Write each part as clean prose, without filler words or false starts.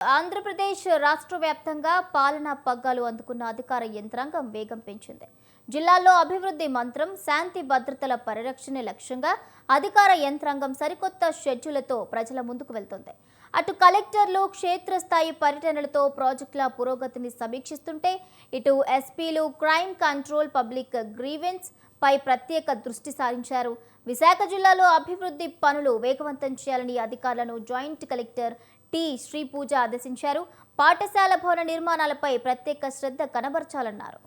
ఆంధ్రప్రదేశ్ రాష్ట్ర వ్యాప్తంగా పాలనా పగ్గాలు అందుకున్న అధికార యంత్రాంగం వేగం పెంచింది. జిల్లాల్లో అభివృద్ధి మంత్రం, శాంతి భద్రతల పరిరక్షణే లక్ష్యంగా అధికార యంత్రాంగం సరికొత్త షెడ్యూళ్లతో ప్రజల ముందుకు వెళ్తోంది. అటు కలెక్టర్లు క్షేత్రస్థాయి పర్యటనలతో ప్రాజెక్టుల పురోగతిని సమీక్షిస్తుంటే, ఇటు ఎస్పీలు క్రైమ్ కంట్రోల్, పబ్లిక్ గ్రీవెన్స్ పై ప్రత్యేక దృష్టి సారించారు. విశాఖ జిల్లాలో అభివృద్ధి పనులు వేగవంతం చేయాలని అధికారులను జాయింట్ కలెక్టర్ టి శ్రీపూజ ఆదేశించారు. పాఠశాల భవన నిర్మాణాలపై ప్రత్యేక శ్రద్ధ కనబర్చాలన్నారు.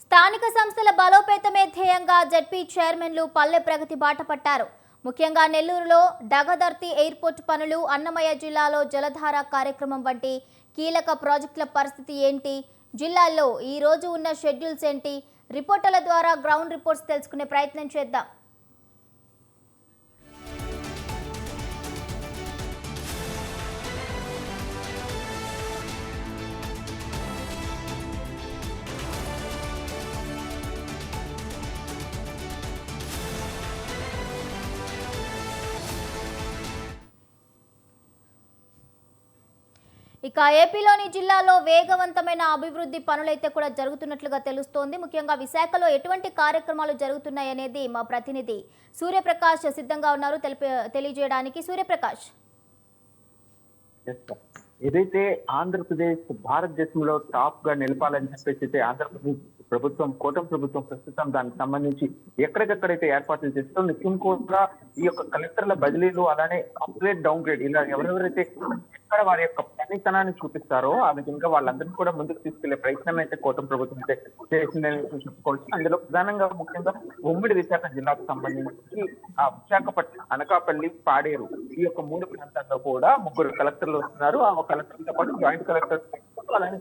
స్థానిక సంస్థల బలోపేతమే ధ్యేయంగా జడ్పీ చైర్మన్లు పల్లె ప్రగతి బాట పట్టారు. ముఖ్యంగా నెల్లూరులో డగదర్తి ఎయిర్పోర్ట్ పనులు, అన్నమయ్య జిల్లాలో జలధార కార్యక్రమం వంటి కీలక ప్రాజెక్టుల పరిస్థితి ఏంటి, జిల్లాల్లో ఈ రోజు ఉన్న షెడ్యూల్స్ ఏంటి, రిపోర్టర్ల ద్వారా గ్రౌండ్ రిపోర్ట్స్ తెలుసుకునే ప్రయత్నం చేద్దాం. ఇక ఏపీలోని జిల్లాలో వేగవంతమైన అభివృద్ధి పనులైతే కూడా జరుగుతున్నట్లుగా తెలుస్తోంది. ముఖ్యంగా విశాఖలో ఎటువంటి కార్యక్రమాలు జరుగుతున్నాయనేది మా ప్రతినిధి సూర్యప్రకాష్ సిద్ధంగా ఉన్నారు తెలియజేయడానికి. సూర్యప్రకాష్, ఏదైతే ఆంధ్రప్రదేశ్ భారతదేశంలో టాప్ గా నిలపాలని చెప్పేసి ఆంధ్రప్రదేశ్ ప్రభుత్వం, కూటమి ప్రభుత్వం ప్రస్తుతం దానికి సంబంధించి ఎక్కడికెక్కడైతే ఏర్పాట్లు చేస్తూ నిత్యం కూడా ఈ యొక్క కలెక్టర్ల బదిలీలు, అలానే అప్గ్రేడ్ డౌన్ గ్రేడ్, ఇలా ఎవరెవరైతే ఎక్కడ వారి యొక్క పనితనాన్ని చూపిస్తారో ఆ విధంగా వాళ్ళందరినీ కూడా ముందుకు తీసుకెళ్లే ప్రయత్నం అయితే కూటమి ప్రభుత్వం అయితే చేసిందని చెప్పుకోవచ్చు. అందులో ప్రధానంగా ముఖ్యంగా ఉమ్మడి విశాఖ జిల్లాకు సంబంధించి విశాఖపట్నం, అనకాపల్లి, పాడేరు ఈ యొక్క 3 ప్రాంతాల్లో కూడా 3 కలెక్టర్లు వస్తున్నారు. ఆ కలెక్టర్లతో పాటు జాయింట్ కలెక్టర్, అలానే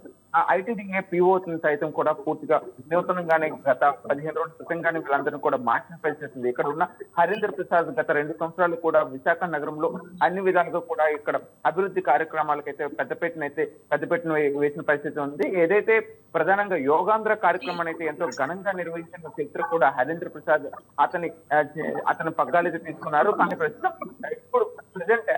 ఐటీడీఏ పిఓ సైతం కూడా పూర్తిగా నూతనంగానే గత 15 రోజుల క్రితంగానే వీళ్ళందరినీ కూడా మార్చిన పరిస్థితి. ఇక్కడ ఉన్న హరీంద్ర ప్రసాద్ గత 2 సంవత్సరాలు కూడా విశాఖ నగరంలో అన్ని విధాలుగా కూడా ఇక్కడ అభివృద్ధి కార్యక్రమాలకైతే పెద్దపెట్టును వేసిన పరిస్థితి ఉంది. ఏదైతే ప్రధానంగా యోగాంధ్ర కార్యక్రమం అయితే ఎంతో ఘనంగా నిర్వహించిన చరిత్ర కూడా హరీంద్ర ప్రసాద్ అతని పగ్గాలైతే తీసుకున్నారు. కానీ ప్రస్తుతం ఇప్పుడు ప్రజెంట్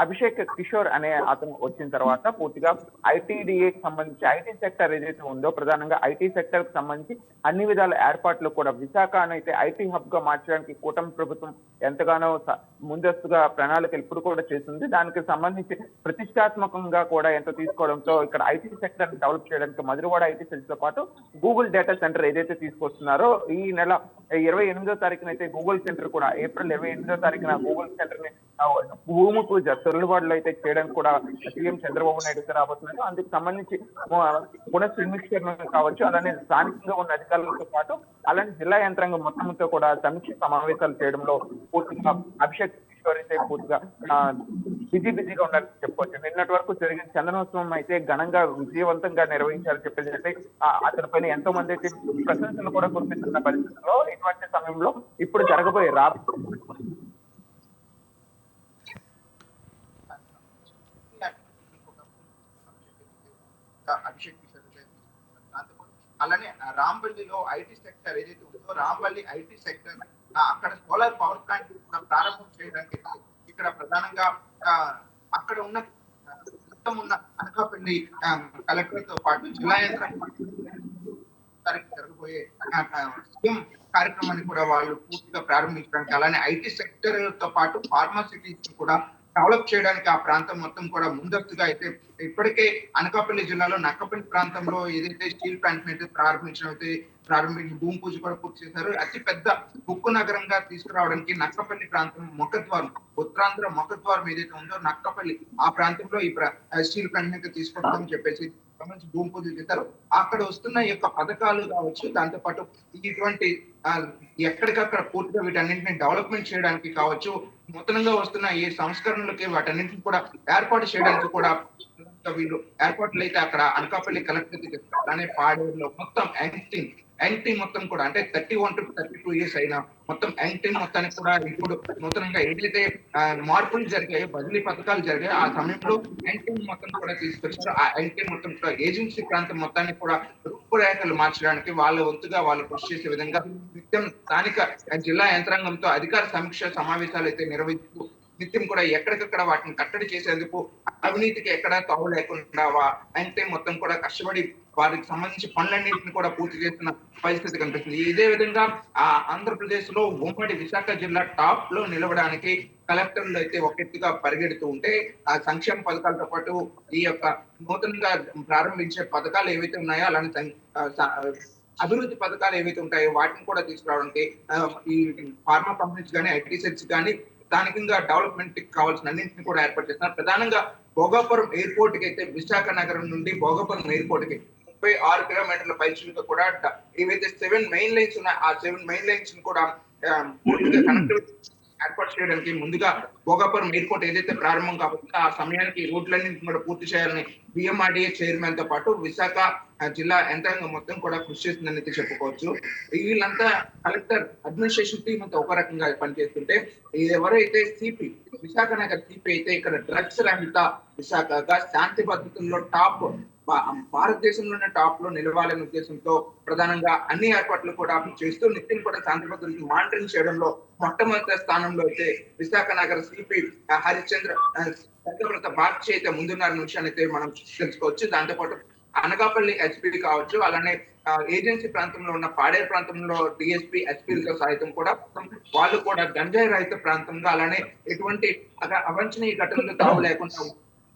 అభిషేక్ కిషోర్ అనే అతను వచ్చిన తర్వాత పూర్తిగా ఐటీడీఏకి సంబంధించి ఐటీ సెక్టర్ ఏదైతే ఉందో, ప్రధానంగా ఐటీ సెక్టర్ కి సంబంధించి అన్ని విధాల ఏర్పాట్లు కూడా విశాఖ అయితే ఐటీ హబ్ గా మార్చడానికి కూటమి ప్రభుత్వం ఎంతగానో ముందస్తుగా ప్రణాళికలు ఇప్పుడు కూడా చేస్తుంది. దానికి సంబంధించి ప్రతిష్టాత్మకంగా కూడా ఎంతో తీసుకోవడంతో ఇక్కడ ఐటీ సెక్టర్ ని డెవలప్ చేయడానికి మధురవాడ ఐటీ సెల్స్ తో పాటు గూగుల్ డేటా సెంటర్ ఏదైతే తీసుకొస్తున్నారో ఈ నెల 28వ తారీఖున అయితే గూగుల్ సెంటర్ కూడా, ఏప్రిల్ 28వ తారీఖున గూగుల్ సెంటర్ ని భూమి పూజ తొలివాడలో అయితే చేయడానికి కూడా సీఎం చంద్రబాబు నాయుడు రాబోతున్నారు. అందుకు సంబంధించి పునఃసమీక్ష కావచ్చు, అలానే స్థానికంగా ఉన్న అధికారులతో పాటు అలానే జిల్లా యంత్రాంగం మొత్తంతో కూడా సమీక్ష సమావేశాలు చేయడంలో పూర్తిగా అభిషేక్ కిషోర్ అయితే పూర్తిగా బిజీగా ఉన్నారని చెప్పుకోవచ్చు. నిన్నటి వరకు జరిగిన చందనోత్సవం అయితే ఘనంగా విజయవంతంగా నిర్వహించారని చెప్పేసి అయితే అతని పైన ఎంతో మంది అయితే ప్రశంసలు కూడా కురిపిస్తున్న పరిస్థితుల్లో ఇటువంటి సమయంలో ఇప్పుడు జరగబోయే అభిషేక్ కిషోర్, అలానే రాంపల్లిలో ఐటీ సెక్టర్ ఏదైతే ఉందో, రాంపల్లి ఐటీ సెక్టర్ అక్కడ సోలార్ పవర్ ప్లాంట్ కూడా ప్రారంభం చేయడానికి ఇక్కడ ప్రధానంగా అక్కడ ఉన్న అనకాపల్లి కలెక్టర్ తో పాటు జిల్లా యంత్రాంగం జరగబోయే సీఎం కార్యక్రమాన్ని కూడా వాళ్ళు పూర్తిగా ప్రారంభించడానికి, అలానే ఐటీ సెక్టర్ తో పాటు ఫార్మాసిటీస్ కూడా డెవలప్ చేయడానికి ఆ ప్రాంతం మొత్తం కూడా ముందస్తుగా అయితే ఇప్పటికే అనకాపల్లి జిల్లాలో నక్కపల్లి ప్రాంతంలో ఏదైతే స్టీల్ ప్లాంట్ అయితే ప్రారంభించి భూమి పూజ కూడా పూర్తి చేశారు. అతి పెద్ద ఉక్కు నగరంగా తీసుకురావడానికి నక్కపల్లి ప్రాంతం ముఖద్వారం, ఉత్తరాంధ్ర ముఖద్వారం ఏదైతే ఉందో నక్కపల్లి ఆ ప్రాంతంలో ఈ స్టీల్ ప్లాంట్ అయితే తీసుకొస్తామని చెప్పేసి సంబంధించి భూమి పూజ చేశారు. అక్కడ వస్తున్న ఈ యొక్క పథకాలు కావచ్చు, దాంతో పాటు ఇటువంటి ఎక్కడికక్కడ పూర్తిగా వీటన్నింటినీ డెవలప్మెంట్ చేయడానికి కావచ్చు, నూతనంగా వస్తున్న ఈ సంస్కరణలకి వాటన్నింటిని కూడా ఏర్పాటు చేయడానికి కూడా వీళ్ళు ఏర్పాట్లు అయితే అక్కడ అనకాపల్లి కలెక్టర్ అలానే పాడేరులో మొత్తం ఎనీథింగ్ యంగ్ టీం మొత్తం కూడా అంటే 31 to 32 ఇయర్స్ అయినా మొత్తం యంగ్ టీం మొత్తానికి కూడా ఇప్పుడు నూతనంగా ఏదైతే మార్పులు జరిగాయో, బదిలీ పథకాలు జరిగాయో ఆ సమయంలో యంగ్ టీం మొత్తం కూడా తీసుకొచ్చారు. ఆ యంగ్ టీం మొత్తం కూడా ఏజెన్సీ ప్రాంతం మొత్తాన్ని కూడా రూపురేఖలు మార్చడానికి వాళ్ళ వంతుగా వాళ్ళు కృషి చేసే విధంగా నిత్యం స్థానిక జిల్లా యంత్రాంగంతో అధికార సమీక్ష సమావేశాలు అయితే నిర్వహిస్తూ నిత్యం కూడా ఎక్కడికక్కడ వాటిని కట్టడి చేసేందుకు అవినీతికి ఎక్కడా తావు లేకుండా అంటే మొత్తం కూడా కష్టపడి వారికి సంబంధించి పనులన్నింటిని కూడా పూర్తి చేస్తున్న పరిస్థితి కనిపిస్తుంది. ఇదే విధంగా ఆంధ్రప్రదేశ్ లో ఉమ్మడి విశాఖ జిల్లా టాప్ లో నిలవడానికి కలెక్టర్లు అయితే ఒక ఎత్తుగా పరిగెడుతూ ఉంటే ఆ సంక్షేమ పథకాలతో పాటు ఈ యొక్క నూతనంగా ప్రారంభించే పథకాలు ఏవైతే ఉన్నాయో అలానే అభివృద్ధి పథకాలు ఏవైతే ఉంటాయో వాటిని కూడా తీసుకురావడానికి ఈ ఫార్మా కంపెనీస్ కానీ, ఐటీ సెట్స్ కానీ స్థానికంగా డెవలప్మెంట్ కావాల్సిన అన్నింటిని కూడా ఏర్పాటు చేస్తున్నారు. ప్రధానంగా భోగాపురం ఎయిర్పోర్ట్ కి అయితే విశాఖ నగరం నుండి భోగాపురం ఎయిర్పోర్ట్ కి 36 కిలోమీటర్ల పైచులుగా కూడా ఏవైతే 7 మెయిన్ లైన్స్ ఉన్నాయో ఆ 7 మెయిన్ లైన్స్ కూడా కనెక్టివిటీ ఏర్పాటు చేయడానికి ముందుగా భోగాపురం ఎయిర్పోర్ట్ ఏదైతే ప్రారంభం కాబోతుందో ఆ సమయానికి రోడ్లన్నింటినీ కూడా పూర్తి చేయాలని బిఎంఆర్డీఏ చైర్మన్ తో పాటు విశాఖ జిల్లా యంత్రాంగం మొత్తం కూడా కృషి చేస్తుందని అయితే చెప్పుకోవచ్చు. వీళ్ళంతా కలెక్టర్ అడ్మినిస్ట్రేషన్ టీమ్ అంతా ఒక రకంగా పనిచేస్తుంటే ఎవరైతే సిపి విశాఖ నగర్ సిపి అయితే ఇక్కడ డ్రగ్స్ రహిత విశాఖగా శాంతి భద్రతల్లో టాప్ భారతదేశంలోనే టాప్ లో నిలవాలనే ఉద్దేశంతో ప్రధానంగా అన్ని ఏర్పాట్లు కూడా చేస్తూ నిత్యం కూడా శాంతి భద్రతను మానిటరింగ్ చేయడంలో మొట్టమొదటి స్థానంలో అయితే విశాఖ నగర సిపి హరిశ్చంద్ర బాగ్చి అయితే ముందున్న విషయాన్ని అయితే మనం తెలుసుకోవచ్చు. దాంతోపాటు అనకాపల్లి ఎస్పీ కావచ్చు, అలానే ఏజెన్సీ ప్రాంతంలో ఉన్న పాడేరు ప్రాంతంలో డిఎస్పీ ఎస్పీలతో సైతం కూడా వాళ్ళు కూడా గంజాయి రహిత ప్రాంతంగా అలానే ఎటువంటి అవాంఛనీయ ఘటనలు తావు లేకుండా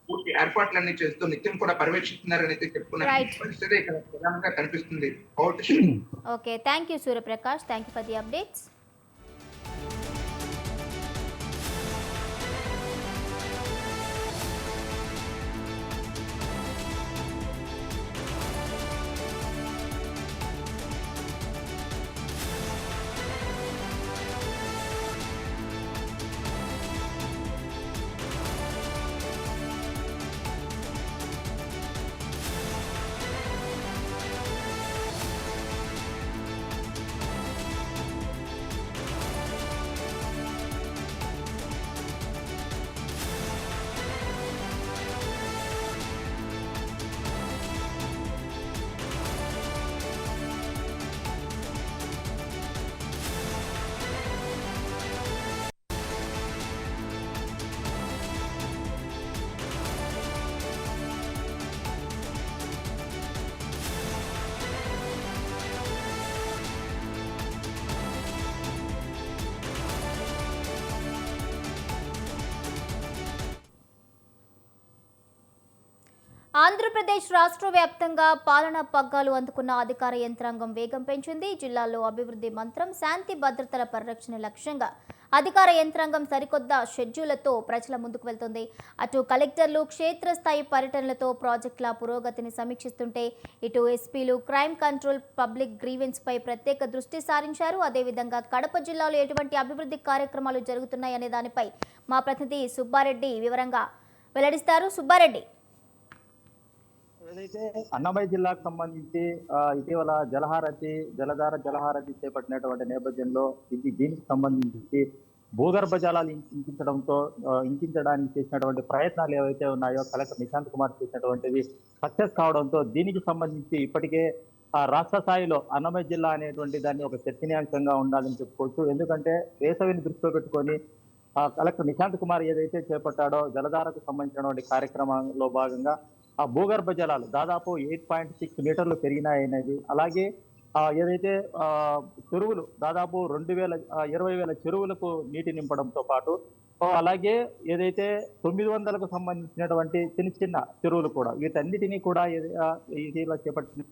పూర్తి ఏర్పాట్లన్నీ చేస్తూ నిత్యం కూడా పర్యవేక్షిస్తున్నారని అయితే చెప్పుకున్న పరిస్థితి ఇక్కడ ప్రధానంగా కనిపిస్తుంది. Okay, thank you Suryaprakash, thank you for the updates. Andhra Pradesh రాష్ట్ర వ్యాప్తంగా పాలనా పగ్గాలు అందుకున్న అధికార యంత్రాంగం వేగం పెంచింది. జిల్లాలో అభివృద్ధి మంత్రం, శాంతి భద్రతల పరిరక్షణ లక్ష్యంగా అధికార యంత్రాంగం సరికొత్త షెడ్యూళ్లతో ప్రజల ముందుకు వెళ్తుంది. అటు కలెక్టర్లు క్షేత్రస్థాయి పర్యటనలతో ప్రాజెక్టుల పురోగతిని సమీక్షిస్తుంటే ఇటు ఎస్పీలు క్రైమ్ కంట్రోల్, పబ్లిక్ గ్రీవెన్స్ పై ప్రత్యేక దృష్టి సారించారు. అదేవిధంగా కడప జిల్లాలో ఎటువంటి అభివృద్ధి కార్యక్రమాలు జరుగుతున్నాయనే దానిపై మా ప్రతినిధి సుబ్బారెడ్డి వివరంగా వెల్లడిస్తారు. సుబ్బారెడ్డి, ఏదైతే అన్నమయ్య జిల్లాకు సంబంధించి ఇటీవల జలధార జలహారతి చేపట్టినటువంటి నేపథ్యంలో దీనికి సంబంధించి భూగర్భ జలాలు ఇంకించడానికి చేసినటువంటి ప్రయత్నాలు ఏవైతే ఉన్నాయో కలెక్టర్ నిశాంత్ కుమార్ చేసినటువంటివి సక్సెస్ కావడంతో దీనికి సంబంధించి ఇప్పటికే రాష్ట్ర స్థాయిలో అన్నమయ్య జిల్లా అనేటువంటి దాన్ని ఒక చర్చనీయాంశంగా ఉండాలని చెప్పుకోవచ్చు. ఎందుకంటే వేసవిని దృష్టిలో పెట్టుకొని కలెక్టర్ నిశాంత్ కుమార్ ఏదైతే చేపట్టాడో జలధారకు సంబంధించినటువంటి కార్యక్రమంలో భాగంగా ఆ భూగర్భ జలాలు దాదాపు 8.6 మీటర్లు పెరిగినాయనేది, అలాగే ఏదైతే చెరువులు దాదాపు 20,000 చెరువులకు నీటి నింపడంతో పాటు అలాగే ఏదైతే 900కు సంబంధించినటువంటి చిన్న చిన్న చెరువులు కూడా వీటన్నిటినీ కూడా ఇలా చేపట్టిన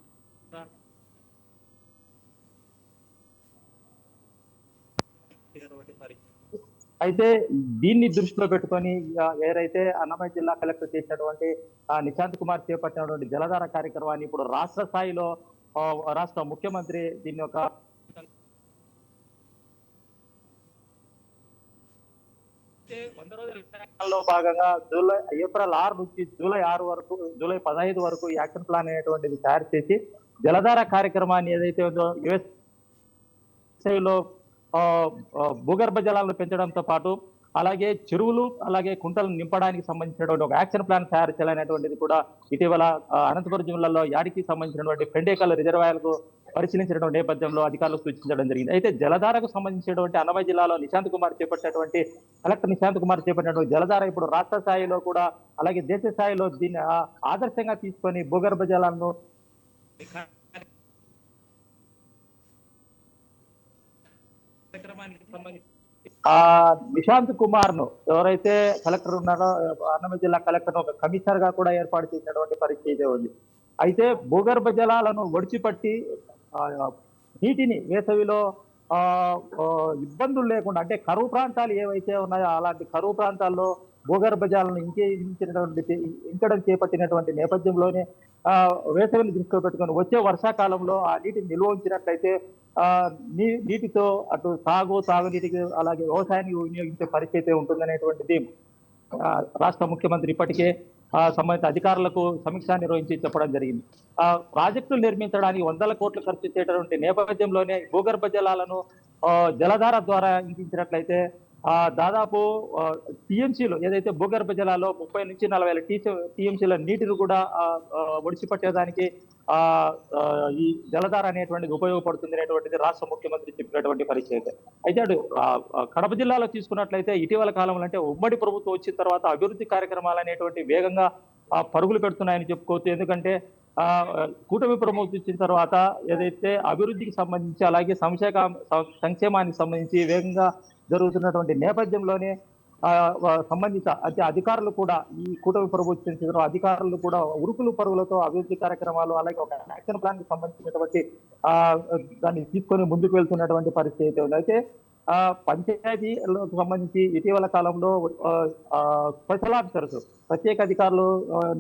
అయితే దీన్ని దృష్టిలో పెట్టుకొని ఏదైతే అన్నమయ్య జిల్లా కలెక్టర్ చేసినటువంటి నిశాంత్ కుమార్ చేపట్టినటువంటి జలధార కార్యక్రమాన్ని ఇప్పుడు రాష్ట్ర స్థాయిలో రాష్ట్ర ముఖ్యమంత్రి దీన్ని ఒక భాగంగా ఏప్రిల్ 6 నుంచి జూలై 15 వరకు యాక్షన్ ప్లాన్ అనేటువంటిది తయారు చేసి జలధార కార్యక్రమాన్ని ఏదైతే ఉందో వ్యవసాయంలో భూగర్భ జలాలను పెంచడంతో పాటు అలాగే చెరువులు అలాగే కుంటలను నింపడానికి సంబంధించినటువంటి ఒక యాక్షన్ ప్లాన్ తయారు చేయాలనేటువంటిది కూడా ఇటీవల అనంతపురం జిల్లాలో యాడికి సంబంధించినటువంటి పెండేకల్ రిజర్వాయర్కు పరిశీలించినటువంటి నేపథ్యంలో అధికారులు సూచించడం జరిగింది. అయితే జలధారకు సంబంధించినటువంటి అన్నమయ్య జిల్లాలో కలెక్టర్ నిశాంత్ కుమార్ చేపట్టినటువంటి జలధార ఇప్పుడు రాష్ట్ర స్థాయిలో కూడా అలాగే దేశ స్థాయిలో దీన్ని ఆదర్శంగా తీసుకొని భూగర్భ జలాలను నిశాంత్ కుమార్ ను ఎవరైతే కలెక్టర్ ఉన్నారో అన్నమయ్య జిల్లా కలెక్టర్ ఒక కమిషనర్ గా కూడా ఏర్పాటు చేసినటువంటి పరిస్థితి ఉంది. అయితే భూగర్భ జలాలను ఒడిచిపట్టి నీటిని వేసవిలో ఇబ్బందులు లేకుండా అంటే కరువు ప్రాంతాలు ఏవైతే ఉన్నాయో అలాంటి కరువు ప్రాంతాల్లో భూగర్భ జలాలను ఇంకడం చేపట్టినటువంటి నేపథ్యంలోనే వేసవిని దృష్టిలో పెట్టుకొని వచ్చే వర్షాకాలంలో ఆ నీటిని నిల్వ ఉంచినట్లయితే నీటితో అటు తాగునీటికి అలాగే వ్యవసాయానికి వినియోగించే పరిస్థితి ఉంటుందనేటువంటిది రాష్ట్ర ముఖ్యమంత్రి ఇప్పటికే సంబంధిత అధికారులకు సమీక్ష నిర్వహించి చెప్పడం జరిగింది. ప్రాజెక్టులు నిర్మించడానికి 100 కోట్లు ఖర్చు చేసేటువంటి నేపథ్యంలోనే భూగర్భ జలాలను జలధార ద్వారా ఇంకించినట్లయితే దాదాపు టీఎంసీలు ఏదైతే భూగర్భ జలాల్లో 30 నుంచి 40 టీఎంసీల నీటిని కూడా ఒడిచిపట్టేదానికి ఈ జలధార అనేటువంటిది ఉపయోగపడుతుంది అనేటువంటిది రాష్ట్ర ముఖ్యమంత్రి చెప్పినటువంటి పరిస్థితి. అయితే అటు కడప జిల్లాలో తీసుకున్నట్లయితే ఇటీవల కాలంలో అంటే ఉమ్మడి ప్రభుత్వం వచ్చిన తర్వాత అభివృద్ధి కార్యక్రమాలు అనేటువంటి వేగంగా పరుగులు పెడుతున్నాయని చెప్పుకోవచ్చు. ఎందుకంటే కూటమి ప్రభుత్వం ఇచ్చిన తర్వాత ఏదైతే అభివృద్ధికి సంబంధించి అలాగే సంక్షేమానికి సంబంధించి వేగంగా జరుగుతున్నటువంటి నేపథ్యంలోనే సంబంధిత అధికారులు కూడా ఈ కూటమి ప్రభుత్వం అధికారులు కూడా ఉరుకులు పరుగులతో అభివృద్ధి కార్యక్రమాలు అలాగే ఒక యాక్షన్ ప్లాన్ కి సంబంధించినటువంటి దాన్ని తీసుకొని ముందుకు వెళ్తున్నటువంటి పరిస్థితి ఉంది. అయితే పంచాయతీలకు సంబంధించి ఇటీవల కాలంలో స్పెషల్ ఆఫీసర్స్ ప్రత్యేక అధికారులు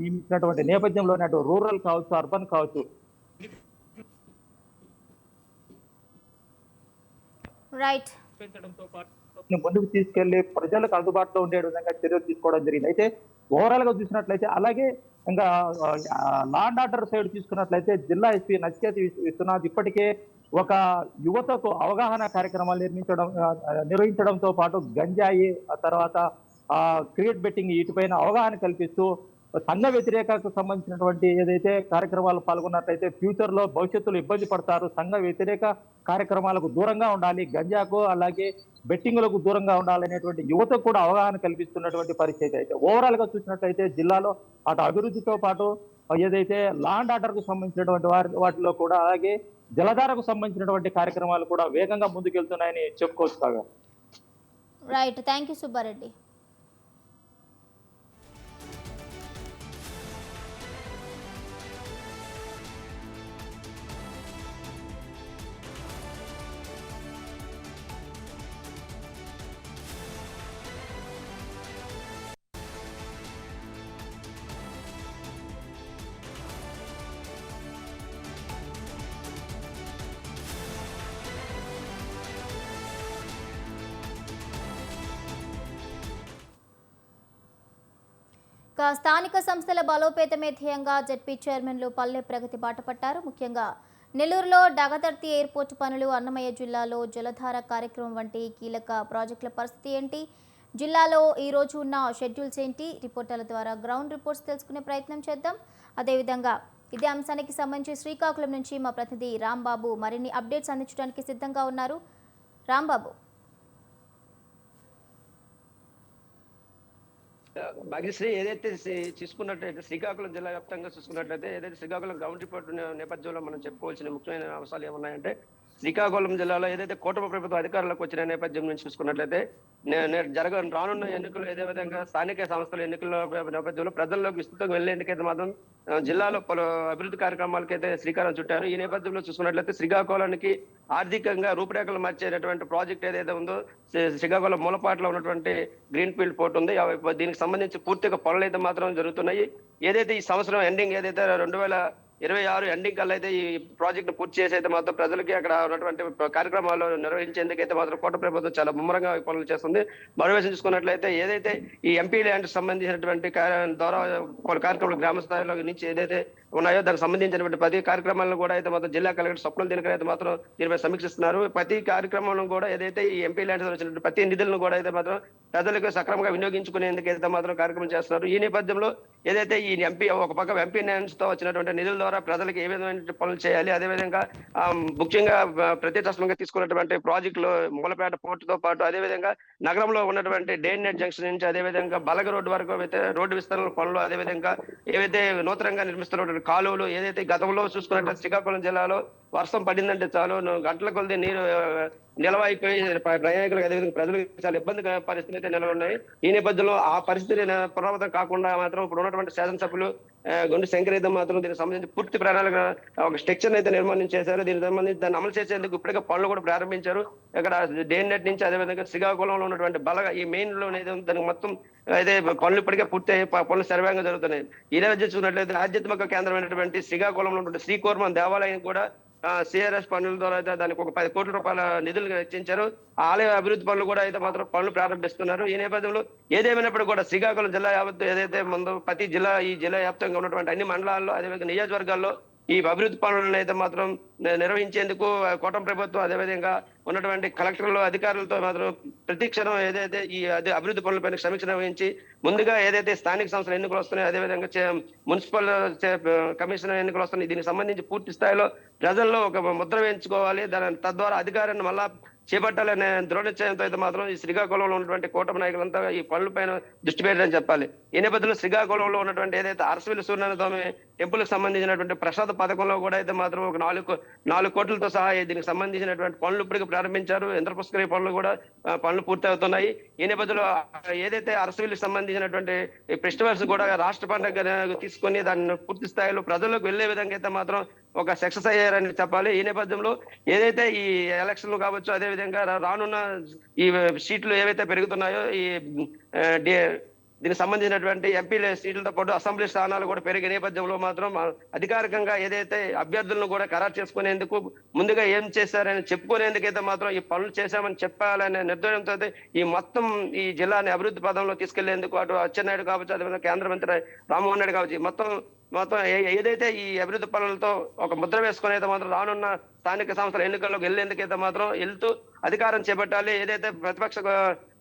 నియమించినటువంటి నేపథ్యంలోనే అటు రూరల్ కావచ్చు అర్బన్ కావచ్చు ముందుకు తీసుకెళ్లి ప్రజలకు అందుబాటులో ఉండే విధంగా చర్యలు తీసుకోవడం జరిగింది. అయితే ఓవరాల్ గా చూసినట్లయితే అలాగే ఇంకా లా అండ్ ఆర్డర్ సైడ్ తీసుకున్నట్లయితే జిల్లా ఎస్పీ నచికేత విశ్వనాథ్ ఇప్పటికే ఒక యువతకు అవగాహన కార్యక్రమాలు నిర్వహించడంతో పాటు గంజాయి తర్వాత క్రికెట్ బెట్టింగ్ వీటిపైన అవగాహన కల్పిస్తూ సంఘ వ్యతిరేకకు సంబంధించినటువంటి ఏదైతే కార్యక్రమాలు పాల్గొన్నట్లయితే ఫ్యూచర్ లో భవిష్యత్తులో ఇబ్బంది పడతారు, సంఘ వ్యతిరేక కార్యక్రమాలకు దూరంగా ఉండాలి, గంజాకు అలాగే బెట్టింగులకు దూరంగా ఉండాలనేటువంటి యువతకు కూడా అవగాహన కల్పిస్తున్నటువంటి పరిస్థితి. అయితే ఓవరాల్ గా చూసినట్లయితే జిల్లాలో అటు అభివృద్ధితో పాటు ఏదైతే లా అండ్ ఆర్డర్ కు సంబంధించినటువంటి వాటిలో కూడా అలాగే జలధారకు సంబంధించినటువంటి కార్యక్రమాలు కూడా వేగంగా ముందుకెళ్తున్నాయని చెప్పుకోవచ్చు కాగా. Right, thank you Subbareddy. స్థానిక సంస్థల బలోపేతమే ధ్యేయంగా జెడ్పీ చైర్మన్లు పల్లె ప్రగతి బాట పట్టారు. ముఖ్యంగా నెల్లూరులో డగదర్తి ఎయిర్పోర్ట్ పనులు, అన్నమయ్య జిల్లాలో జలధార కార్యక్రమం వంటి కీలక ప్రాజెక్టుల పరిస్థితి ఏంటి, జిల్లాలో ఈ రోజు ఉన్న షెడ్యూల్స్ ఏంటి, రిపోర్టర్ల ద్వారా గ్రౌండ్ రిపోర్ట్స్ తెలుసుకునే ప్రయత్నం చేద్దాం. అదేవిధంగా ఇదే అంశానికి సంబంధించి శ్రీకాకుళం నుంచి మా ప్రతినిధి రాంబాబు మరిన్ని అప్డేట్స్ అందించడానికి సిద్ధంగా ఉన్నారు. రాంబాబు. భాగ్యశ్రీ, ఏదైతే చూసుకున్నట్లయితే శ్రీకాకుళం జిల్లా వ్యాప్తంగా చూసుకున్నట్లయితే ఏదైతే శ్రీకాకుళం గ్రౌండ్ రిపోర్ట్ నేపథ్యంలో మనం చెప్పుకోవాల్సిన ముఖ్యమైన అంశాలు ఏమున్నాయంటే శ్రీకాకుళం జిల్లాలో ఏదైతే కూటమి ప్రభుత్వ అధికారులకు వచ్చిన నేపథ్యం నుంచి చూసుకున్నట్లయితే రానున్న ఎన్నికలు ఏదే విధంగా స్థానిక సంస్థల ఎన్నికల నేపథ్యంలో ప్రజల్లోకి విస్తృతంగా వెళ్లేందుకైతే మాత్రం జిల్లాలో పలు అభివృద్ధి కార్యక్రమాలకైతే శ్రీకారం చుట్టారు. ఈ నేపథ్యంలో చూసుకున్నట్లయితే శ్రీకాకుళానికి ఆర్థికంగా రూపురేఖలు మార్చేటటువంటి ప్రాజెక్ట్ ఏదైతే ఉందో శ్రీకాకుళం మూలపాట్లో ఉన్నటువంటి గ్రీన్ ఫీల్డ్ పోర్ట్ ఉంది. దీనికి సంబంధించి పూర్తిగా పనులు అయితే మాత్రం జరుగుతున్నాయి. ఏదైతే ఈ సంవత్సరం ఎండింగ్ ఏదైతే 2026 ఎండింగ్ కల్లా అయితే ఈ ప్రాజెక్ట్ పూర్తి చేసి అయితే మాత్రం ప్రజలకి అక్కడ ఉన్నటువంటి కార్యక్రమాలు నిర్వహించేందుకైతే మాత్రం కోట ప్రభుత్వం చాలా ముమ్మరంగా పనులు చేస్తుంది. మరోవైపు చూసుకున్నట్లయితే ఏదైతే ఈ ఎంపీ ల్యాండ్ సంబంధించినటువంటి ద్వారా పలు కార్యక్రమాలు గ్రామ స్థాయిలో నుంచి ఏదైతే ఉన్నాయో దానికి సంబంధించినటువంటి ప్రతి కార్యక్రమాలను కూడా అయితే మాత్రం జిల్లా కలెక్టర్ స్వప్నం దినకర్ అయితే మాత్రం దీనిపై సమీక్షిస్తున్నారు. ప్రతి కార్యక్రమం కూడా ఏదైతే ఈ ఎంపీ ల్యాండ్స్ వచ్చినటువంటి ప్రతి నిధులను కూడా అయితే మాత్రం ప్రజలకు సక్రమంగా వినియోగించుకునేందుకు అయితే మాత్రం కార్యక్రమం చేస్తున్నారు. ఈ నేపథ్యంలో ఏదైతే ఈ ఎంపీ ఒక పక్క ఎంపీ ల్యాండ్స్ తో వచ్చినటువంటి నిధుల ద్వారా ప్రజలకు ఏ విధమైన పనులు చేయాలి, అదేవిధంగా ముఖ్యంగా ప్రతిష్టాత్మకంగా తీసుకున్నటువంటి ప్రాజెక్టులు మూలపేట పోర్టుతో పాటు అదేవిధంగా నగరంలో ఉన్నటువంటి డే అండ్ నైట్ జంక్షన్ నుంచి అదేవిధంగా బలగ రోడ్డు వరకు అయితే రోడ్డు విస్తరణ పనులు, అదేవిధంగా ఏవైతే నూతనంగా నిర్మిస్తున్నటువంటి కాలువలు, ఏదైతే గతంలో చూసుకున్నట్టు శ్రీకాకుళం జిల్లాలో వర్షం పడిందంటే చాలు గంటల కొద్ది నీరు నిలవైపోయి ప్రయాణికులకు అదేవిధంగా ప్రజలకు చాలా ఇబ్బందికర పరిస్థితులు అయితే నెలకొన్నాయి. ఈ నేపథ్యంలో ఆ పరిస్థితి పునరావృతం కాకుండా మాత్రం ఇప్పుడు ఉన్నటువంటి శాసనసభ్యులు గుండు శంకర్ మాత్రం దీనికి సంబంధించి పూర్తి ప్రణాళిక ఒక స్ట్రక్చర్ అయితే నిర్మాణం చేశారు. దీనికి సంబంధించి దాన్ని అమలు చేసేందుకు ఇప్పటికే పనులు కూడా ప్రారంభించారు. ఇక్కడ డే అండ్ నైట్ నుంచి అదేవిధంగా శ్రీకాకుళంలో ఉన్నటువంటి బలగా ఈ మెయిన్ లో దానికి మొత్తం అయితే పనులు ఇప్పటికే పూర్తి అయ్యి పనులు సర్వేంగా జరుగుతున్నాయి. ఈ రోజు చూసినట్లయితే ఆధ్యాత్మిక కేంద్రమైనటువంటి శ్రీకాకుళంలో ఉన్నటువంటి శ్రీకూర్మం దేవాలయం కూడా సిఆర్ఎస్ పనుల ద్వారా అయితే దానికి ఒక 10 కోట్ల రూపాయల నిధులు వెచ్చించారు. ఆలయ అభివృద్ధి పనులు కూడా అయితే మాత్రం పనులు ప్రారంభిస్తున్నారు. ఈ నేపథ్యంలో ఏదేమైనప్పుడు కూడా శ్రీకాకుళం జిల్లా యావత్తు ఏదైతే ముందు ప్రతి జిల్లా ఈ జిల్లా వ్యాప్తంగా ఉన్నటువంటి అన్ని మండలాల్లో అదేవిధంగా నియోజకవర్గాల్లో ఈ అభివృద్ధి పనులను అయితే మాత్రం నిర్వహించేందుకు కూటమి ప్రభుత్వం అదేవిధంగా ఉన్నటువంటి కలెక్టర్లు అధికారులతో మాత్రం ప్రతి క్షణం ఏదైతే ఈ అభివృద్ధి పనులపైన సమీక్ష నిర్వహించి ముందుగా ఏదైతే స్థానిక సంస్థల ఎన్నికలు వస్తున్నాయో అదేవిధంగా మున్సిపల్ కమిషనర్ ఎన్నికలు వస్తున్నాయి, దీనికి సంబంధించి పూర్తి స్థాయిలో ప్రజల్లో ఒక ముద్ర వేయించుకోవాలి. తద్వారా అధికారాన్ని మళ్ళా చేపట్టాలనే దృఢ నిశ్చయంతో అయితే మాత్రం ఈ శ్రీకాకుళంలో ఉన్నటువంటి కూటమి నాయకులంతా ఈ పనుల పైన దృష్టి పెట్టారని చెప్పాలి. ఈ నేపథ్యంలో శ్రీకాకుళంలో ఉన్నటువంటి ఏదైతే అరసవిల్లి సూర్యనారాయణ టెంపుల్ కి సంబంధించినటువంటి ప్రసాద పథకంలో కూడా అయితే మాత్రం ఒక 4 కోట్లతో సహా దీనికి సంబంధించినటువంటి పనులు ఇప్పటికి ప్రారంభించారు. యంత్రపుష్కరి పనులు కూడా పనులు పూర్తి అవుతున్నాయి. ఈ నేపథ్యంలో ఏదైతే అరసవిల్లికి సంబంధించినటువంటి ఫెస్టివల్స్ కూడా రాష్ట్ర పండుగ తీసుకొని దాన్ని పూర్తి స్థాయిలో ప్రజలకు వెళ్లే విధంగా అయితే మాత్రం ఒక సక్సెస్ అయ్యారని చెప్పాలి. ఈ నేపథ్యంలో ఏదైతే ఈ ఎలక్షన్లు కావచ్చు అదేవిధంగా రానున్న ఈ సీట్లు ఏవైతే పెరుగుతున్నాయో ఈ దీనికి సంబంధించినటువంటి ఎంపీ సీట్లతో పాటు అసెంబ్లీ స్థానాలు కూడా పెరిగే నేపథ్యంలో మాత్రం అధికారికంగా ఏదైతే అభ్యర్థులను కూడా ఖరారు చేసుకునేందుకు ముందుగా ఏం చేశారని చెప్పుకునేందుకైతే మాత్రం ఈ పనులు చేశామని చెప్పాలనే నిర్ణయంతో ఈ మొత్తం ఈ జిల్లాని అభివృద్ధి పదంలో తీసుకెళ్లేందుకు అటు అచ్చెన్నాయుడు కావచ్చు అదేవిధంగా కేంద్ర మంత్రి రామ్మోహన్ రెడ్డి కావచ్చు మొత్తం ఏదైతే ఈ అభివృద్ధి పనులతో ఒక ముద్ర వేసుకుని అయితే మాత్రం రానున్న స్థానిక సంస్థల ఎన్నికల్లోకి వెళ్లేందుకైతే మాత్రం వెళ్తూ అధికారం చేపట్టాలి. ఏదైతే ప్రతిపక్ష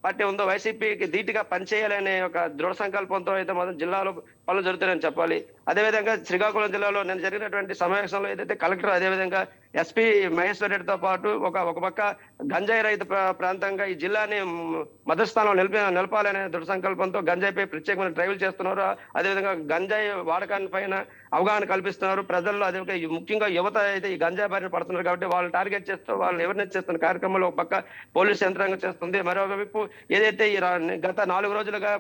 పార్టీ ఉందో వైసీపీకి ధీటుగా పనిచేయాలనే ఒక దృఢ సంకల్పంతో అయితే మాత్రం జిల్లాలో పనులు జరుగుతాయని చెప్పాలి. అదేవిధంగా శ్రీకాకుళం జిల్లాలో నేను జరిగినటువంటి సమావేశంలో ఏదైతే కలెక్టర్ అదేవిధంగా ఎస్పీ మహేశ్వర్ రెడ్డితో పాటు ఒక పక్క గంజాయి రైతు ప్రాంతంగా ఈ జిల్లాని మొదటి స్థానంలో నిలపాలనే దృఢ సంకల్పంతో గంజాయిపై ప్రత్యేకమైన డ్రైవ్లు చేస్తున్నారు. అదేవిధంగా గంజాయి వాడకాన్ని పైన అవగాహన కల్పిస్తున్నారు ప్రజల్లో. అదేవిధంగా ముఖ్యంగా యువత అయితే ఈ గంజాయి బారిన పడుతున్నారు కాబట్టి వాళ్ళు టార్గెట్ చేస్తూ వాళ్ళు ఎవరినైతే చేస్తున్న కార్యక్రమంలో ఒక పక్క పోలీసు యంత్రాంగం చేస్తుంది. మరోవైపు ఏదైతే ఈ గత 4 రోజులుగా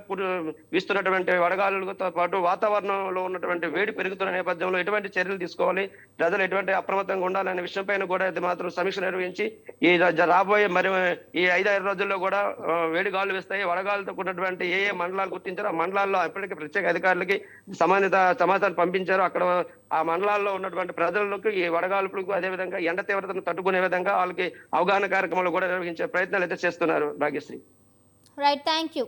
వీస్తున్నటువంటి వడగాలులతో పాటు వాతావరణంలో ఉన్నటువంటి వేడి పెరుగుతున్న నేపథ్యంలో ఎటువంటి చర్యలు తీసుకోవాలి, ప్రజలు ఎటువంటి అప్రమత్తంగా ఉండాలనే విషయం పైన కూడా అయితే మాత్రం సమీక్ష నిర్వహించి ఈ రాబోయే మరి ఈ 5-6 రోజుల్లో కూడా వేడి గాలులు వేస్తాయి. వడగాలుతో ఉన్నటువంటి ఏ మండలాలు గుర్తించారో ఆ మండలాల్లో ఇప్పటికే ప్రత్యేక అధికారులకి సంబంధిత సమాచారం పంపించారు. అక్కడ ఆ మండలాల్లో ఉన్నటువంటి ప్రజలకు ఈ వడగాలుపులకు అదేవిధంగా ఎండ తీవ్రతను తట్టుకునే విధంగా వాళ్ళకి అవగాహన కార్యక్రమాలు కూడా నిర్వహించే ప్రయత్నాలు అయితే చేస్తున్నారు. Bhagyashree. Right, thank you.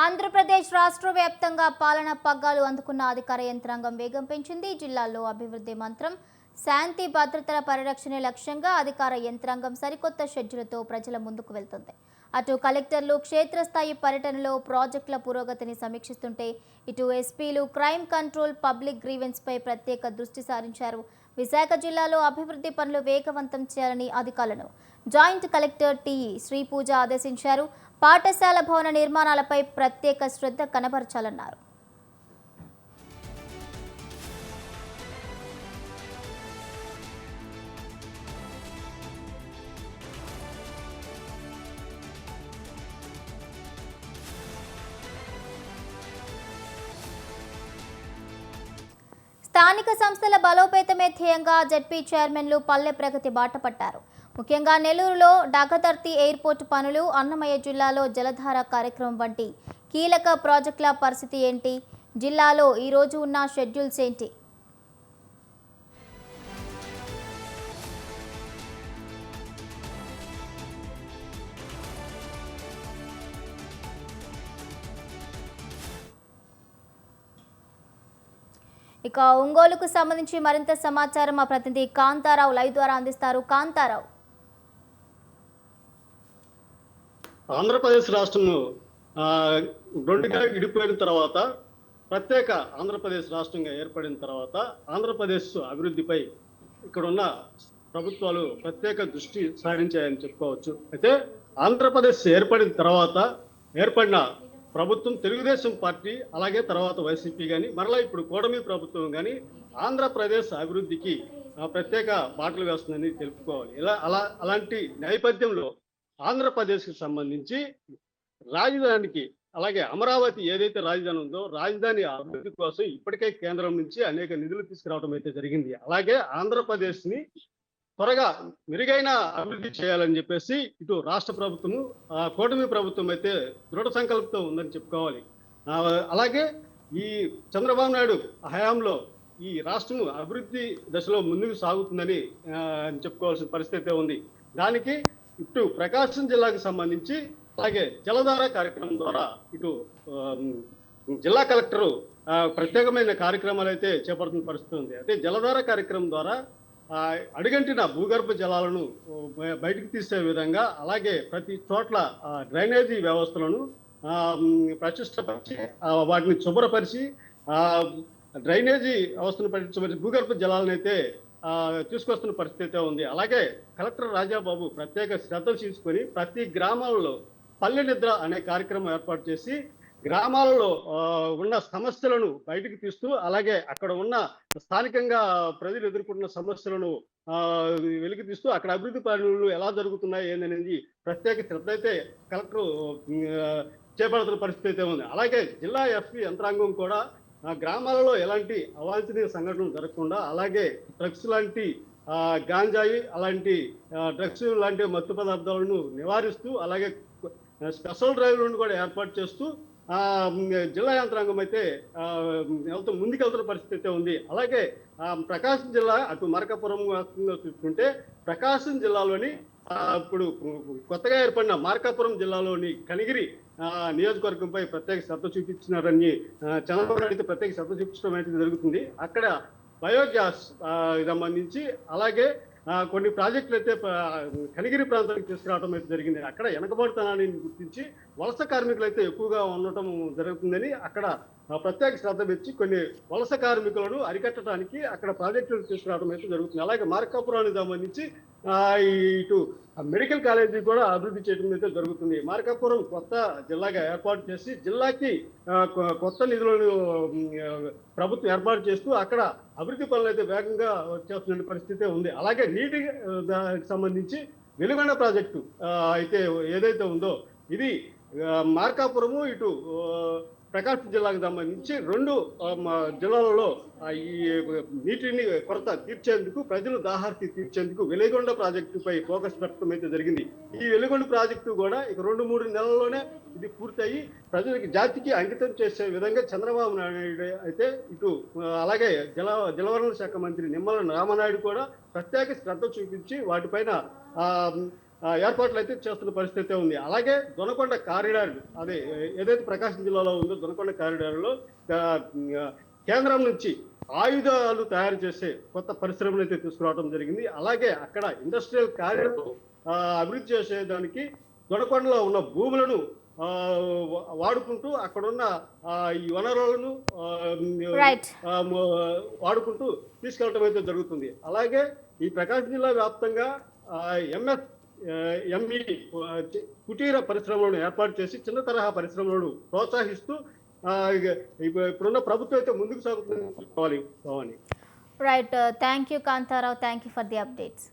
Andhra Pradesh రాష్ట్ర వ్యాప్తంగా పాలన పగ్గాలు అందుకున్న అధికార యంత్రాంగం వేగం పెంచింది. జిల్లాల్లో అభివృద్ధి మంత్రం, శాంతి భద్రతల పరిరక్షణే లక్ష్యంగా అధికార యంత్రాంగం సరికొత్త షెడ్యూల్తో ప్రజల ముందుకు వెళ్తుంది. అటు కలెక్టర్లు క్షేత్రస్థాయి పర్యటనలో ప్రాజెక్టుల పురోగతిని సమీక్షిస్తుంటే, ఇటు ఎస్పీలు క్రైమ్ కంట్రోల్, పబ్లిక్ గ్రీవెన్స్ పై ప్రత్యేక దృష్టి సారించారు. విశాఖ జిల్లాలో అభివృద్ధి పనులు వేగవంతం చేయాలని అధికారులను జాయింట్ కలెక్టర్ టి శ్రీపూజ ఆదేశించారు. పాఠశాల భవన నిర్మాణాలపై ప్రత్యేక శ్రద్ధ కనబరచాలన్నారు. స్థానిక సంస్థల బలోపేతమే ధ్యేయంగా జెడ్పీ చైర్మన్లు పల్లె ప్రగతి బాట పట్టారు. ముఖ్యంగా నెల్లూరులో డగతర్తి ఎయిర్పోర్టు పనులు, అన్నమయ్య జిల్లాలో జలధార కార్యక్రమం వంటి కీలక ప్రాజెక్టుల పరిస్థితి ఏంటి, జిల్లాలో ఈరోజు ఉన్న షెడ్యూల్స్ ఏంటి? ఇక ఒంగోలుకు సంబంధించి మరింత సమాచారం మా ప్రతినిధి కాంతారావు లైవ్ ద్వారా అందిస్తారు. కాంతారావు, ఆంధ్రప్రదేశ్ రాష్ట్రం రెండుగా విడిపోయిన తర్వాత ప్రత్యేక ఆంధ్రప్రదేశ్ రాష్ట్రంగా ఏర్పడిన తర్వాత ఆంధ్రప్రదేశ్ అభివృద్ధిపై ఇక్కడున్న ప్రభుత్వాలు ప్రత్యేక దృష్టి సారించాయని చెప్పుకోవచ్చు. అయితే ఆంధ్రప్రదేశ్ ఏర్పడిన తర్వాత ఏర్పడిన ప్రభుత్వం తెలుగుదేశం పార్టీ, అలాగే తర్వాత వైసీపీ కానీ, మరలా ఇప్పుడు కూటమి ప్రభుత్వం కానీ ఆంధ్రప్రదేశ్ అభివృద్ధికి ప్రత్యేక బాటలు వేస్తుందని తెలుపుకోవాలి. అలాంటి నేపథ్యంలో ఆంధ్రప్రదేశ్కి సంబంధించి రాజధానికి, అలాగే అమరావతి ఏదైతే రాజధాని ఉందో రాజధాని అభివృద్ధి కోసం ఇప్పటికే కేంద్రం నుంచి అనేక నిధులు తీసుకురావడం అయితే జరిగింది. అలాగే ఆంధ్రప్రదేశ్ని త్వరగా మెరుగైన అభివృద్ధి చేయాలని చెప్పేసి ఇటు రాష్ట్ర ప్రభుత్వము, కూటమి ప్రభుత్వం అయితే దృఢ సంకల్పంతో ఉందని చెప్పుకోవాలి. అలాగే ఈ చంద్రబాబు నాయుడు హయాంలో ఈ రాష్ట్రం అభివృద్ధి దశలో ముందుకు సాగుతుందని చెప్పుకోవాల్సిన పరిస్థితి ఉంది. దానికి ఇటు ప్రకాశం జిల్లాకు సంబంధించి అలాగే జలధార కార్యక్రమం ద్వారా ఇటు జిల్లా కలెక్టరు ప్రత్యేకమైన కార్యక్రమాలు అయితే చేపడుతున్న పరిస్థితి ఉంది. అయితే జలధార కార్యక్రమం ద్వారా అడుగంటిన భూగర్భ జలాలను బయటకు తీసే విధంగా, అలాగే ప్రతి చోట్ల డ్రైనేజీ వ్యవస్థలను ప్రతిష్టపరిచి వాటిని శుభ్రపరిచి డ్రైనేజీ వ్యవస్థను పరిశుభ్రపరిచి భూగర్భ జలాలను అయితే తీసుకొస్తున్న పరిస్థితి ఉంది. అలాగే కలెక్టర్ రాజాబాబు ప్రత్యేక శ్రద్ధ తీసుకొని ప్రతి గ్రామాల్లో పల్లె నిద్ర అనే కార్యక్రమం ఏర్పాటు చేసి గ్రామాలలో ఉన్న సమస్యలను బయటకు తీస్తూ, అలాగే అక్కడ ఉన్న స్థానికంగా ప్రజలు ఎదుర్కొంటున్న సమస్యలను వెలికి తీస్తూ అక్కడ అభివృద్ధి పనులు ఎలా జరుగుతున్నాయి ఏందనేది ప్రత్యేక శ్రద్ధ అయితే కలెక్టర్ చేపడుతున్న పరిస్థితి అయితే ఉంది. అలాగే జిల్లా ఎస్పీ యంత్రాంగం కూడా గ్రామాలలో ఎలాంటి అవాంఛనీయ సంఘటనలు జరగకుండా, అలాగే డ్రగ్స్ లాంటి గాంజాయి అలాంటి డ్రగ్స్ లాంటి మత్తు పదార్థాలను నివారిస్తూ, అలాగే స్పెషల్ డ్రైవ్లను కూడా ఏర్పాటు చేస్తూ జిల్లా యంత్రాంగం అయితే ముందుకెళ్తున్న పరిస్థితి ఉంది. అలాగే ప్రకాశం జిల్లా అటు మార్కాపురం చూసుకుంటే ప్రకాశం జిల్లాలోని ఇప్పుడు కొత్తగా ఏర్పడిన మార్కాపురం జిల్లాలోని కనిగిరి నియోజకవర్గంపై ప్రత్యేక శ్రద్ధ చూపించినారని చంద్రబాబు నాయుడు ప్రత్యేక శ్రద్ధ చూపించడం అనేది జరుగుతుంది. అక్కడ బయోగ్యాస్ సంబంధించి అలాగే కొన్ని ప్రాజెక్టులు అయితే కనిగిరి ప్రాంతానికి తీసుకురావడం అయితే జరిగింది. అక్కడ వెనకబడితనాన్ని గుర్తించి వలస కార్మికులు అయితే ఎక్కువగా ఉండటం జరుగుతుందని అక్కడ ప్రత్యేక శ్రద్ధ పెంచి కొన్ని వలస కార్మికులను అరికట్టడానికి అక్కడ ప్రాజెక్టులు తీసుకురావడం అయితే జరుగుతుంది. అలాగే మార్కాపురానికి సంబంధించి ఇటు మెడికల్ కాలేజీ కూడా అభివృద్ధి చేయడం అయితే జరుగుతుంది. మార్కాపురం కొత్త జిల్లాగా ఏర్పాటు చేసి జిల్లాకి కొత్త నిధులను ప్రభుత్వం ఏర్పాటు చేస్తూ అక్కడ అభివృద్ధి పనులు అయితే వేగంగా చేస్తున్న పరిస్థితి ఉంది. అలాగే నీటికి సంబంధించి వెలుగొండ ప్రాజెక్టు అయితే ఏదైతే ఉందో ఇది మార్కాపురము ఇటు ప్రకాశం జిల్లాకు సంబంధించి రెండు జిల్లాలలో ఈ నీటిని కొరత తీర్చేందుకు, ప్రజలు దాహార్తి తీర్చేందుకు వెలుగొండ ప్రాజెక్టుపై ఫోకస్ పెట్టడం అయితే జరిగింది. ఈ వెలుగొండ ప్రాజెక్టు కూడా ఇక 2-3 నెలల్లోనే ఇది పూర్తయి ప్రజలకి జాతికి అంకితం చేసే విధంగా చంద్రబాబు నాయుడు అయితే ఇటు అలాగే జలవనరుల శాఖ మంత్రి నిమ్మల రామనాయుడు కూడా ప్రత్యేక శ్రద్ధ చూపించి వాటిపైన ఏర్పాట్లు అయితే చేస్తున్న పరిస్థితి ఉంది. అలాగే దొనకొండ కారిడార్, అదే ఏదైతే ప్రకాశం జిల్లాలో ఉందో దొనకొండ కారిడార్లో కేంద్రం నుంచి ఆయుధాలు తయారు చేసే కొత్త పరిశ్రమలు అయితే తీసుకురావడం జరిగింది. అలాగే అక్కడ ఇండస్ట్రియల్ కారిడార్ అభివృద్ధి చేసేదానికి దొనకొండలో ఉన్న భూములను వాడుకుంటూ అక్కడున్న ఈ వనరులను రైట్. వాడుకుంటూ తీసుకెళ్ళటం అయితే జరుగుతుంది. అలాగే ఈ ప్రకాశం జిల్లా వ్యాప్తంగా ఎంఈ కుటీర పరిశ్రమలను ఏర్పాటు చేసి చిన్న తరహా పరిశ్రమలను ప్రోత్సహిస్తూ ఇప్పుడున్న ప్రభుత్వం అయితే ముందుకు సాగుతుంది. Right. Thank you Kantharao, thank you for the updates.